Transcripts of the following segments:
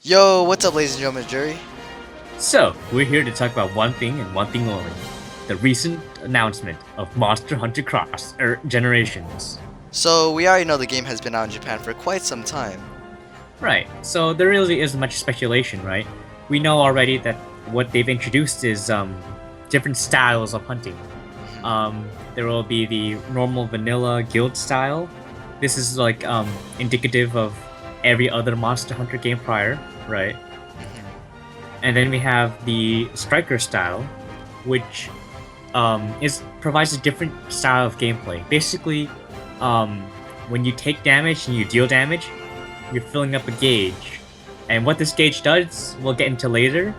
Yo, what's up, ladies and gentlemen, jury? So, we're here to talk about one thing and one thing only. The recent announcement of Monster Hunter Cross Generations. So, we already know the game has been out in Japan for quite some time. Right, so there really isn't much speculation, right? We know already that what they've introduced is different styles of hunting. There will be the normal vanilla guild style. This is like indicative of every other Monster Hunter game prior, right? And then we have the striker style, which provides a different style of gameplay. Basically, when you take damage and you deal damage, you're filling up a gauge. And what this gauge does, we'll get into later.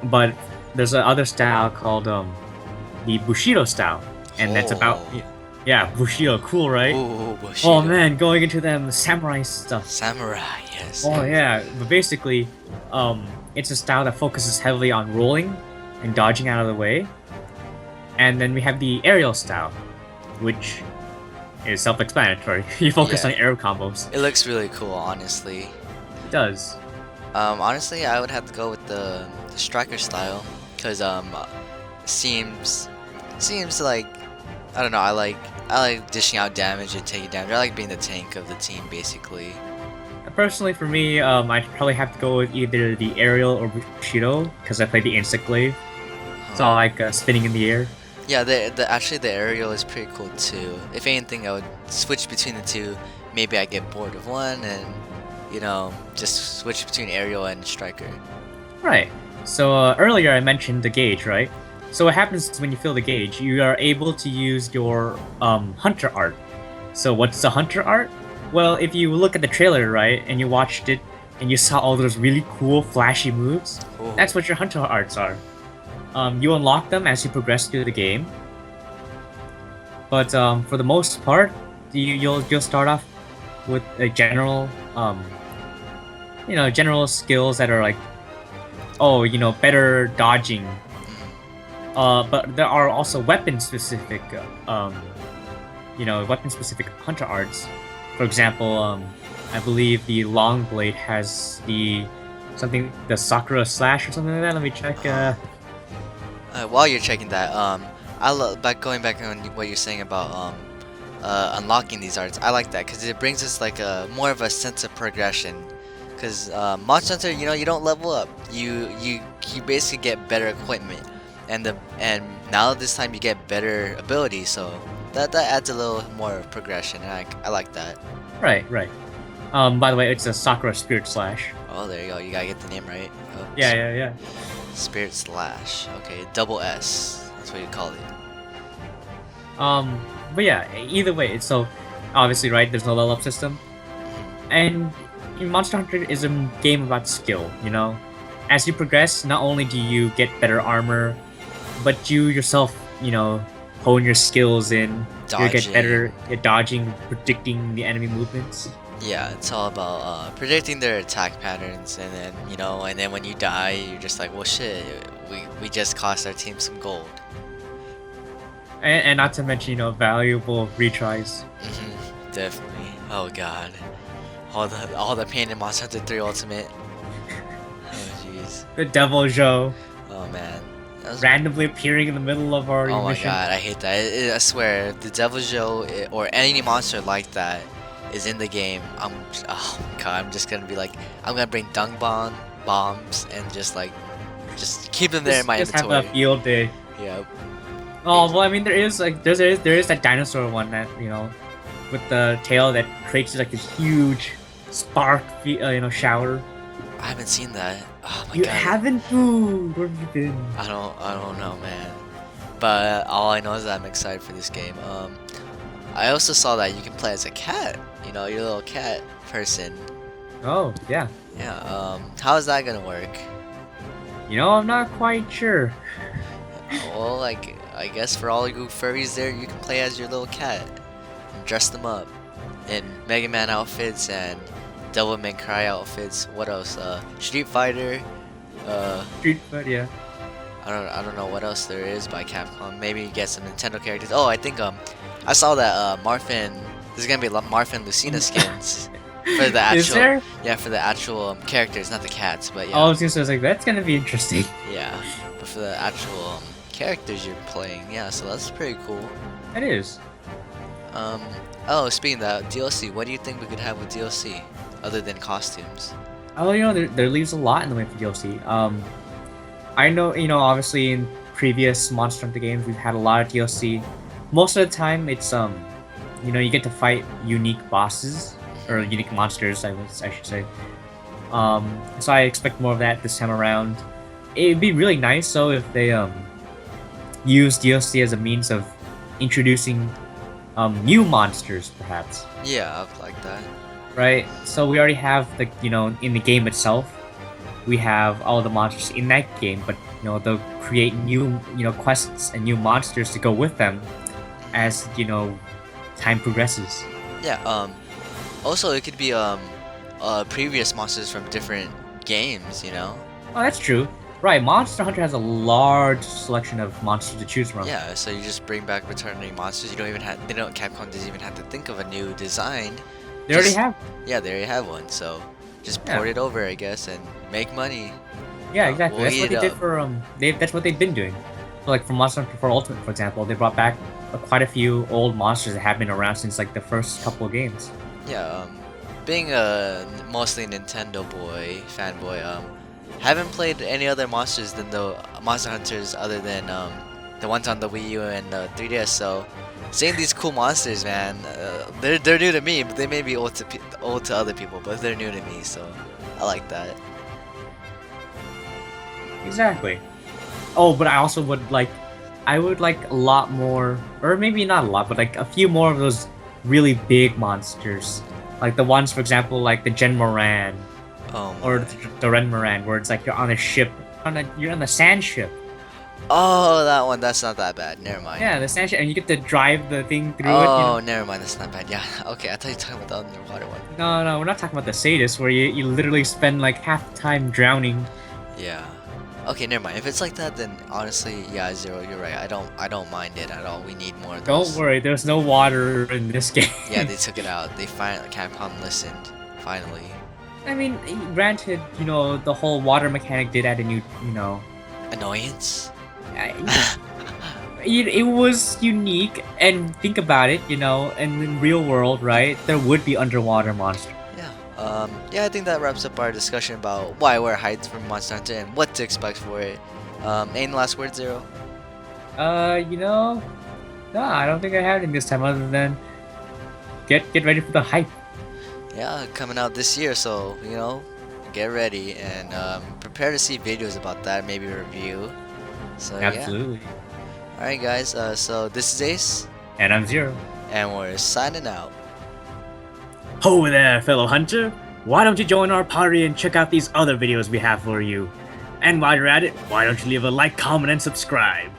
But there's another style called the Bushido style, and that's about Bushido, cool, right? Ooh, Bushido. Oh man, going into them samurai stuff. Samurai, yes. Oh yeah, but basically, it's a style that focuses heavily on rolling and dodging out of the way. And then we have the aerial style, which is self-explanatory. You focus on air combos. It looks really cool, honestly. It does. Honestly, I would have to go with the striker style, because seems like, I don't know, I like dishing out damage and taking damage. I like being the tank of the team, basically. Personally, for me, I'd probably have to go with either the aerial or Bushido, because I play the insect glaive. It's all like spinning in the air. Yeah, actually the aerial is pretty cool too. If anything, I would switch between the two. Maybe I get bored of one and, you know, just switch between aerial and striker. Right. So earlier I mentioned the gauge, right? So what happens is when you fill the gauge, you are able to use your hunter art. So what's the hunter art? Well, if you look at the trailer, right, and you watched it, and you saw all those really cool, flashy moves, that's what your hunter arts are. You unlock them as you progress through the game. But for the most part, you'll start off with a general, general skills that are like, better dodging. But there are also weapon-specific, weapon-specific hunter arts. For example, I believe the long blade has the Sakura slash or something like that. Let me check. While you're checking that, going back on what you're saying about unlocking these arts, I like that because it brings us like more of a sense of progression. Because Monster Hunter, you don't level up. You basically get better equipment, and now this time you get better abilities. So that adds a little more progression, and I like that. Right. By the way, it's a Sakura Spirit Slash. Oh, there you go. You gotta get the name right. Oh, yeah. Spirit Slash. Okay, double S. That's what you call it. But yeah, either way, so obviously, right, there's no level up system. And Monster Hunter is a game about skill, As you progress, not only do you get better armor, but you yourself, hone your skills in. You get better at dodging, predicting the enemy movements. Yeah, it's all about predicting their attack patterns, and then and then when you die, you're just like, well, shit, we just cost our team some gold. And not to mention, valuable retries. Definitely. Oh god, all the pain in Monster Hunter 3 Ultimate. Oh jeez. The Devil Joe. Oh man. Randomly appearing in the middle of our mission. Oh my god, I hate that. I swear, the Devil Joe or any monster like that is in the game. Oh god, I'm just gonna be like, I'm gonna bring dung bombs and just keep them there in my inventory. Just have a field day. Yep. Oh well, I mean there is that dinosaur one that with the tail that creates like this huge spark shower. I haven't seen that. Oh my god. You haven't, dude. Where have you been? I don't know, man. But all I know is that I'm excited for this game. I also saw that you can play as a cat. Your little cat person. Oh yeah. Yeah. How is that gonna work? I'm not quite sure. Well, like, I guess for all you furries there, you can play as your little cat and dress them up in Mega Man outfits and Devil May Cry outfits. What else? Street Fighter. Street Fighter, yeah. I don't know what else there is by Capcom. Maybe you get some Nintendo characters. Oh, I think I saw that Marth and there's gonna be Marth and Lucina skins. For the Is actual, there? yeah, for the actual Oh, characters, not the cats, but I yeah, was just like, that's gonna be interesting. yeah. But for the actual characters you're playing, yeah. So that's pretty cool. It is. Um. Oh, speaking of that, DLC. What do you think we could have with DLC other than costumes? Oh, there leaves a lot in the way for DLC. I know, obviously in previous Monster Hunter games, we've had a lot of DLC. Most of the time, it's you get to fight unique bosses or unique monsters. I should say. So I expect more of that this time around. It'd be really nice though if they use DLC as a means of introducing new monsters, perhaps. Yeah, I like that. Right. So we already have in the game itself, we have all the monsters in that game, but they'll create new quests and new monsters to go with them as time progresses. Yeah. Also, it could be previous monsters from different games. Oh, that's true. Right, Monster Hunter has a large selection of monsters to choose from. Yeah. So you just bring back returning monsters. You don't even have. They don't. Capcom doesn't even have to think of a new design. They already Just- have. Yeah, they already have one. So just Yeah. port it over, I guess, and make money. Yeah, exactly. we'll That's what eat they it did up. for that's what they've been doing. So, like for Monster Hunter 4 Ultimate, for example, they brought back quite a few old monsters that have been around since like the first couple of games. Yeah. Being a mostly Nintendo fanboy, haven't played any other monsters than the Monster Hunters other than the ones on the Wii U and the 3DS. So seeing these cool monsters, man, they're new to me, but they may be old to other people, but they're new to me, so I like that. Exactly. Oh, but I would like a lot more, or maybe not a lot, but like a few more of those really big monsters. Like the ones, for example, like the Gen Moran Oh or my. the Ren Moran, where it's like you're on a ship, you're on the sand ship. Oh, that one. That's not that bad. Never mind. Yeah, the sand ship, and you get to drive the thing through Oh, it. never mind. That's not bad. Yeah. Okay. I thought you were talking about the underwater one. No, we're not talking about the sadist, where you literally spend like half the time drowning. Yeah. Okay, never mind. If it's like that, then honestly, yeah, Zero, you're right. I don't mind it at all. We need more of Don't those. worry, there's no water in this game. Yeah, they took it out. They finally Capcom listened. Finally. I mean, granted, the whole water mechanic did add a new, Annoyance. I- it was unique, and think about it, and in real world, right, there would be underwater monsters. Yeah. Yeah, I think that wraps up our discussion about why we're hyped for Monster Hunter and what to expect for it. Any last word, Zero? No, I don't think I have any this time, other than get ready for the hype. Yeah, coming out this year, so get ready and prepare to see videos about that, maybe review. So yeah. Absolutely. All right, guys. So this is Ace, And I'm Zero. and we're signing out. Ho there, fellow hunter! Why don't you join our party and check out these other videos we have for you? And while you're at it, why don't you leave a like, comment, and subscribe?